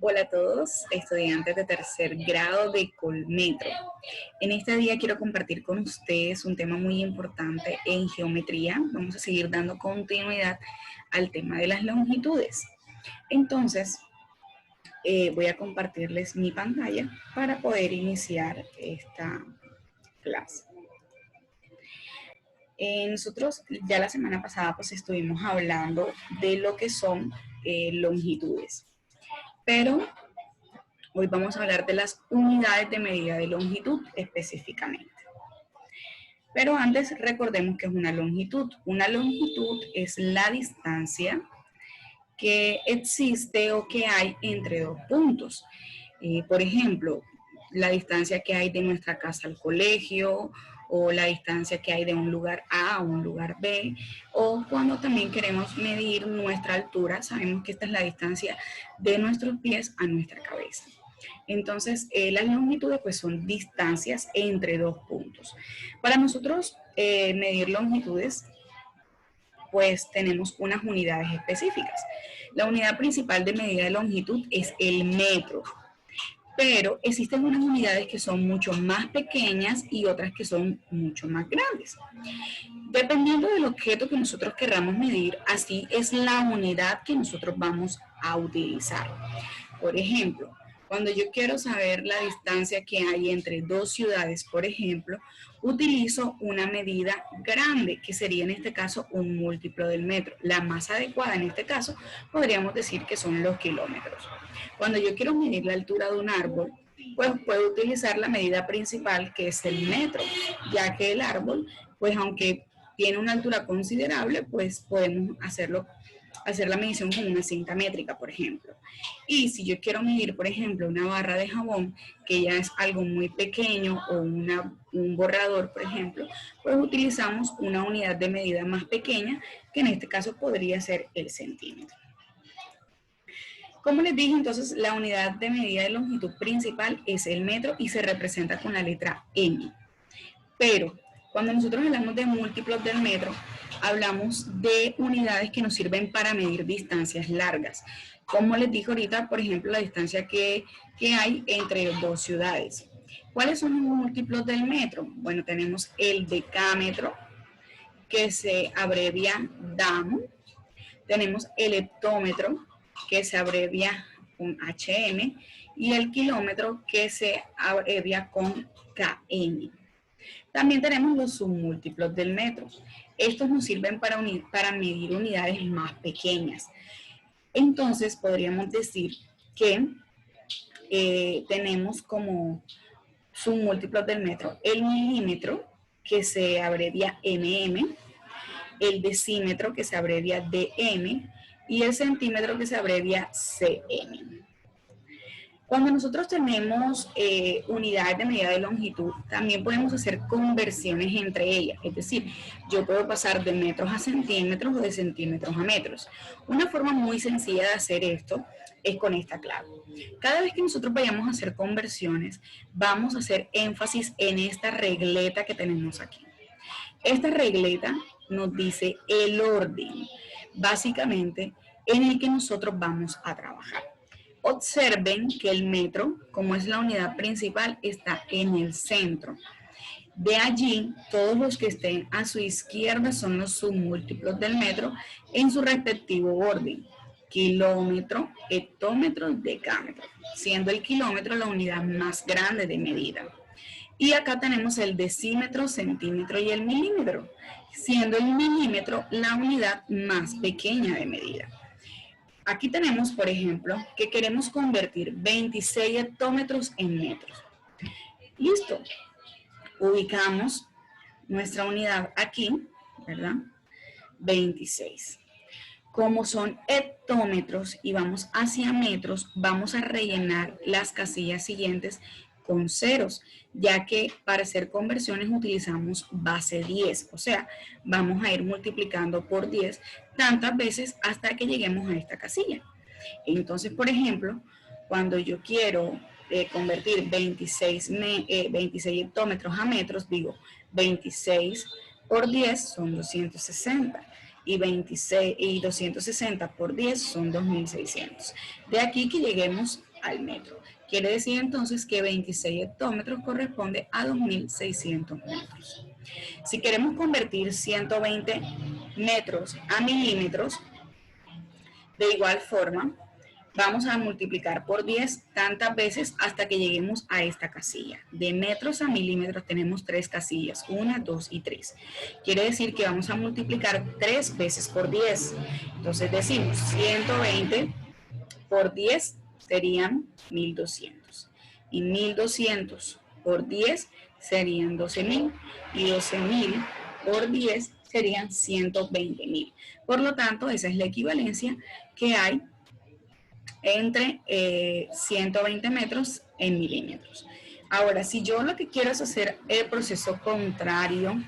Hola a todos, estudiantes de tercer grado de Colmetro. En este día quiero compartir con ustedes un tema muy importante en geometría. Vamos a seguir dando continuidad al tema de las longitudes. Entonces, voy a compartirles mi pantalla para poder iniciar esta clase. Nosotros ya la semana pasada pues estuvimos hablando de lo que son longitudes, pero hoy vamos a hablar de las unidades de medida de longitud específicamente. Pero antes recordemos que es una longitud. Una longitud es la distancia que existe o que hay entre dos puntos. Por ejemplo, la distancia que hay de nuestra casa al colegio, o la distancia que hay de un lugar A a un lugar B, o cuando también queremos medir nuestra altura, sabemos que esta es la distancia de nuestros pies a nuestra cabeza. Entonces, las longitudes pues son distancias entre dos puntos. Para nosotros medir longitudes, pues tenemos unas unidades específicas. La unidad principal de medida de longitud es el metro, pero existen unas unidades que son mucho más pequeñas y otras que son mucho más grandes. Dependiendo del objeto que nosotros queramos medir, así es la unidad que nosotros vamos a utilizar. Por ejemplo, cuando yo quiero saber la distancia que hay entre dos ciudades, por ejemplo, utilizo una medida grande, que sería en este caso un múltiplo del metro. La más adecuada en este caso podríamos decir que son los kilómetros. Cuando yo quiero medir la altura de un árbol, pues puedo utilizar la medida principal, que es el metro, ya que el árbol, pues aunque tiene una altura considerable, pues podemos hacer la medición con una cinta métrica, por ejemplo. Y si yo quiero medir, por ejemplo, una barra de jabón, que ya es algo muy pequeño, o un borrador, por ejemplo, pues utilizamos una unidad de medida más pequeña, que en este caso podría ser el centímetro. Como les dije, entonces la unidad de medida de longitud principal es el metro y se representa con la letra M. Pero cuando nosotros hablamos de múltiplos del metro, hablamos de unidades que nos sirven para medir distancias largas. Como les dije ahorita, por ejemplo, la distancia que hay entre dos ciudades. ¿Cuáles son los múltiplos del metro? Bueno, tenemos el decámetro, que se abrevia DAM. Tenemos el hectómetro, que se abrevia con HM, y el kilómetro, que se abrevia con KM. También tenemos los submúltiplos del metro. Estos nos sirven para medir unidades más pequeñas. Entonces, podríamos decir que tenemos como submúltiplos del metro el milímetro, que se abrevia mm, el decímetro, que se abrevia dm, y el centímetro, que se abrevia cm. Cuando nosotros tenemos unidades de medida de longitud, también podemos hacer conversiones entre ellas. Es decir, yo puedo pasar de metros a centímetros o de centímetros a metros. Una forma muy sencilla de hacer esto es con esta clave. Cada vez que nosotros vayamos a hacer conversiones, vamos a hacer énfasis en esta regleta que tenemos aquí. Esta regleta nos dice el orden, básicamente, en el que nosotros vamos a trabajar. Observen que el metro, como es la unidad principal, está en el centro. De allí, todos los que estén a su izquierda son los submúltiplos del metro en su respectivo orden. Kilómetro, hectómetro, decámetro, siendo el kilómetro la unidad más grande de medida. Y acá tenemos el decímetro, centímetro y el milímetro, siendo el milímetro la unidad más pequeña de medida. Aquí tenemos, por ejemplo, que queremos convertir 26 hectómetros en metros. Listo. Ubicamos nuestra unidad aquí, ¿verdad? 26. Como son hectómetros y vamos hacia metros, vamos a rellenar las casillas siguientes con ceros, ya que para hacer conversiones utilizamos base 10, o sea, vamos a ir multiplicando por 10 tantas veces hasta que lleguemos a esta casilla. Entonces, por ejemplo, cuando yo quiero convertir 26 hectómetros a metros, digo 26 por 10 son 260. Y 260 por 10 son 2600. De aquí que lleguemos al metro. Quiere decir entonces que 26 hectómetros corresponde a 2.600 metros. Si queremos convertir 120 metros a milímetros, de igual forma, vamos a multiplicar por 10 tantas veces hasta que lleguemos a esta casilla. De metros a milímetros tenemos 3 casillas, 1, 2 y 3. Quiere decir que vamos a multiplicar 3 veces por 10. Entonces decimos 120 por 10 serían 1200. Y 1200 por 10 serían 12.000. Y 12.000 por 10 serían 120.000. Por lo tanto, esa es la equivalencia que hay entre 120 metros en milímetros. Ahora, si yo lo que quiero es hacer el proceso contrario,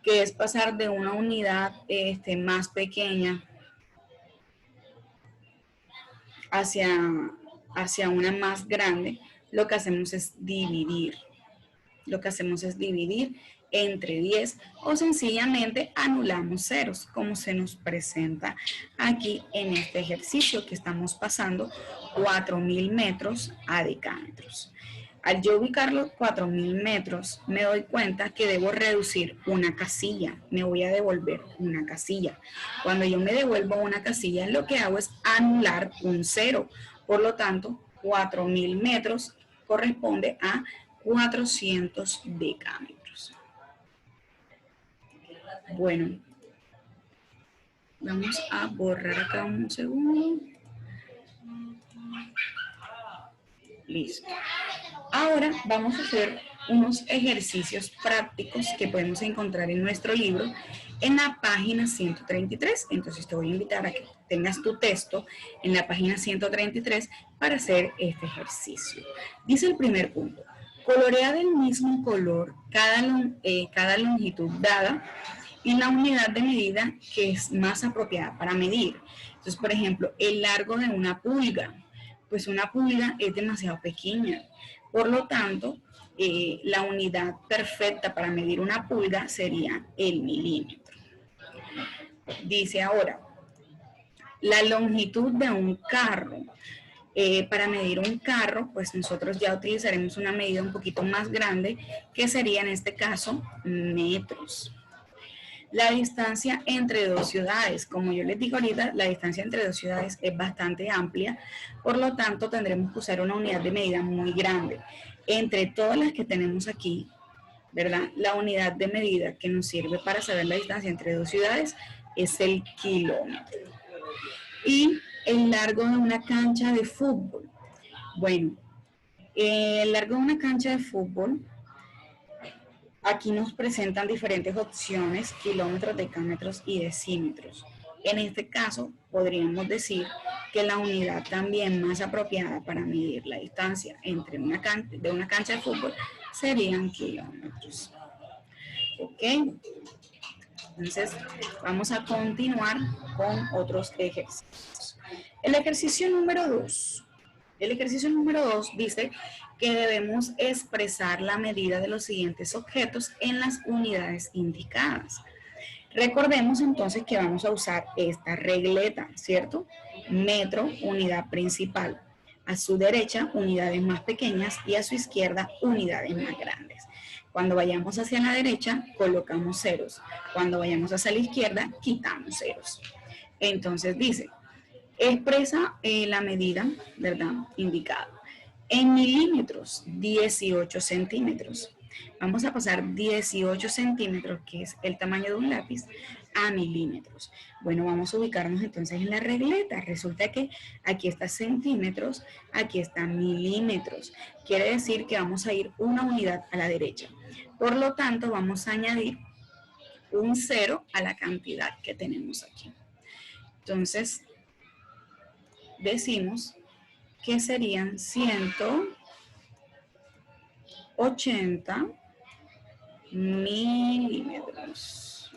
que es pasar de una unidad más pequeña hacia una más grande, lo que hacemos es dividir. Lo que hacemos es dividir entre 10 o sencillamente anulamos ceros, como se nos presenta aquí en este ejercicio que estamos pasando 4.000 metros a decámetros. Al yo ubicar los 4.000 metros, me doy cuenta que debo reducir una casilla. Me voy a devolver una casilla. Cuando yo me devuelvo una casilla, lo que hago es anular un cero. Por lo tanto, 4.000 metros corresponde a 400 decámetros. Bueno, vamos a borrar acá un segundo. Listo. Ahora vamos a hacer unos ejercicios prácticos que podemos encontrar en nuestro libro en la página 133. Entonces te voy a invitar a que tengas tu texto en la página 133 para hacer este ejercicio. Dice el primer punto: colorea del mismo color cada longitud dada en la unidad de medida que es más apropiada para medir. Entonces, por ejemplo, el largo de una pulga. Pues una pulga es demasiado pequeña. Por lo tanto, la unidad perfecta para medir una pulga sería el milímetro. Dice ahora, la longitud de un carro. Para medir un carro, pues nosotros ya utilizaremos una medida un poquito más grande, que sería en este caso metros. La distancia entre dos ciudades, como yo les digo ahorita, la distancia entre dos ciudades es bastante amplia, por lo tanto tendremos que usar una unidad de medida muy grande. Entre todas las que tenemos aquí, ¿verdad? La unidad de medida que nos sirve para saber la distancia entre dos ciudades es el kilómetro. Y el largo de una cancha de fútbol. Bueno, el largo de una cancha de fútbol, aquí nos presentan diferentes opciones: kilómetros, decámetros y decímetros. En este caso, podríamos decir que la unidad también más apropiada para medir la distancia entre una cancha de fútbol serían kilómetros. ¿Ok? Entonces, vamos a continuar con otros ejercicios. El ejercicio número 2. El ejercicio número 2 dice que debemos expresar la medida de los siguientes objetos en las unidades indicadas. Recordemos entonces que vamos a usar esta regleta, ¿cierto? Metro, unidad principal. A su derecha, unidades más pequeñas, y a su izquierda, unidades más grandes. Cuando vayamos hacia la derecha, colocamos ceros. Cuando vayamos hacia la izquierda, quitamos ceros. Entonces dice, expresa la medida, ¿verdad?, indicada. En milímetros, 18 centímetros. Vamos a pasar 18 centímetros, que es el tamaño de un lápiz, a milímetros. Bueno, vamos a ubicarnos entonces en la regleta. Resulta que aquí está centímetros, aquí está milímetros. Quiere decir que vamos a ir una unidad a la derecha. Por lo tanto, vamos a añadir un cero a la cantidad que tenemos aquí. Entonces, decimos que serían 180 milímetros.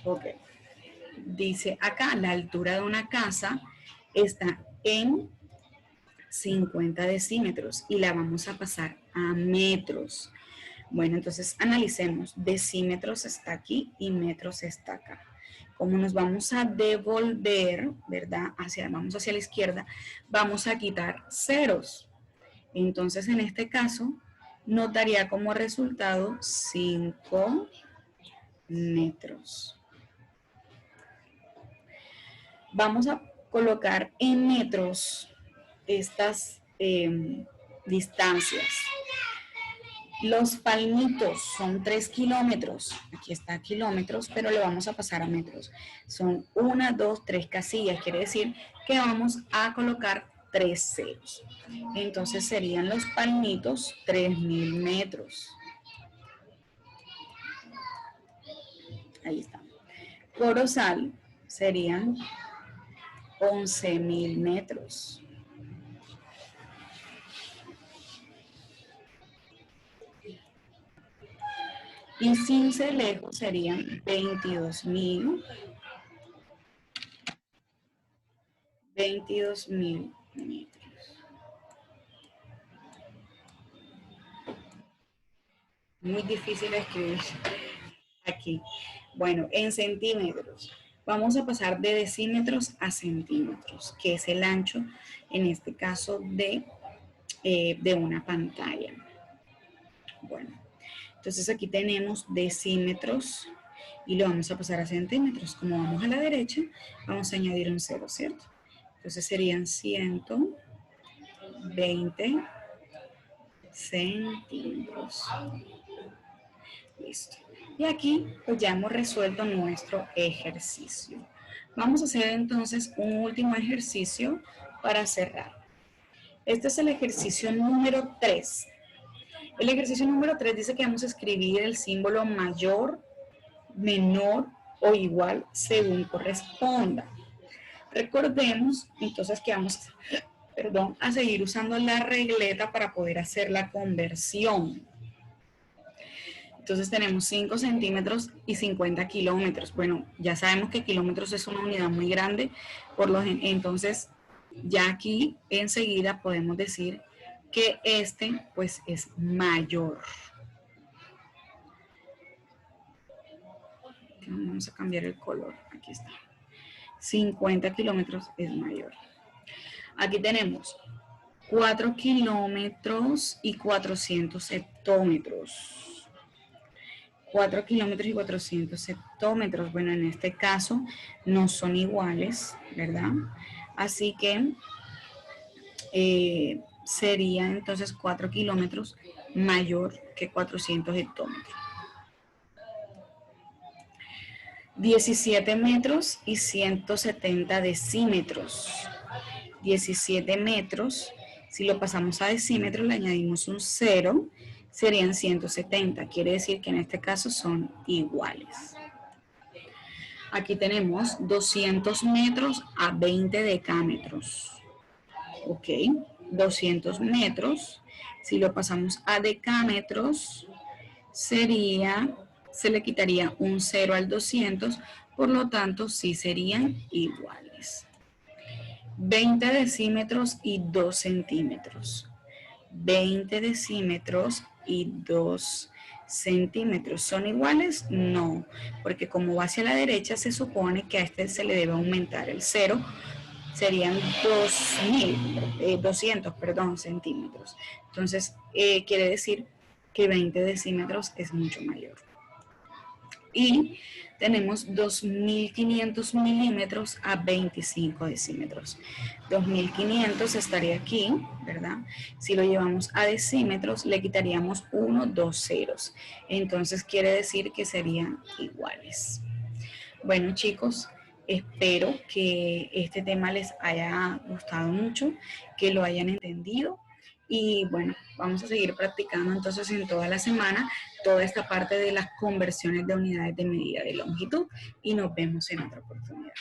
Ok. Dice acá, la altura de una casa está en 50 decímetros y la vamos a pasar a metros. Bueno, entonces analicemos. Decímetros está aquí y metros está acá. como nos vamos a devolver, ¿verdad? Vamos hacia la izquierda, vamos a quitar ceros. Entonces, en este caso, nos daría como resultado 5 metros. Vamos a colocar en metros estas distancias. Los palmitos son 3 kilómetros. Aquí está kilómetros, pero le vamos a pasar a metros. Son 1, 2, 3 casillas. Quiere decir que vamos a colocar 3 ceros. Entonces serían los palmitos 3000 metros. Ahí está. Corozal serían 11.000 metros. Y Sincelejo serían 22.000 metros. Muy difícil escribir aquí. Bueno, en centímetros. Vamos a pasar de decímetros a centímetros, que es el ancho, en este caso, de una pantalla. Bueno, entonces aquí tenemos decímetros y lo vamos a pasar a centímetros. Como vamos a la derecha, vamos a añadir un 0, ¿cierto? Entonces serían 120 centímetros. Listo. Y aquí pues ya hemos resuelto nuestro ejercicio. Vamos a hacer entonces un último ejercicio para cerrar. Este es el ejercicio número 3. El ejercicio número 3 dice que vamos a escribir el símbolo mayor, menor o igual según corresponda. Recordemos entonces que vamos a seguir usando la regleta para poder hacer la conversión. Entonces tenemos 5 centímetros y 50 kilómetros. Bueno, ya sabemos que kilómetros es una unidad muy grande, entonces ya aquí enseguida podemos decir que este pues es mayor. Vamos a cambiar el color, aquí está. 50 kilómetros es mayor. Aquí tenemos 4 kilómetros y 400 hectómetros. 4 kilómetros y 400 hectómetros. Bueno, en este caso no son iguales, ¿verdad? Así que sería entonces 4 kilómetros mayor que 400 hectómetros. 17 metros y 170 decímetros. 17 metros, si lo pasamos a decímetros le añadimos un 0, serían 170. Quiere decir que en este caso son iguales. Aquí tenemos 200 metros a 20 decámetros. Ok, 200 metros, si lo pasamos a decámetros, se le quitaría un 0 al 200, por lo tanto sí serían iguales. 20 decímetros y 2 centímetros. 20 decímetros y 2 centímetros. ¿Son iguales? No, porque como va hacia la derecha se supone que a este se le debe aumentar el 0. Serían 200 centímetros. Entonces, quiere decir que 20 decímetros es mucho mayor. Y tenemos 2500 milímetros a 25 decímetros. 2500 estaría aquí, ¿verdad? Si lo llevamos a decímetros, le quitaríamos 1, 2 ceros. Entonces quiere decir que serían iguales. Bueno, chicos, espero que este tema les haya gustado mucho, que lo hayan entendido. Y bueno, vamos a seguir practicando entonces en toda la semana toda esta parte de las conversiones de unidades de medida de longitud y nos vemos en otra oportunidad.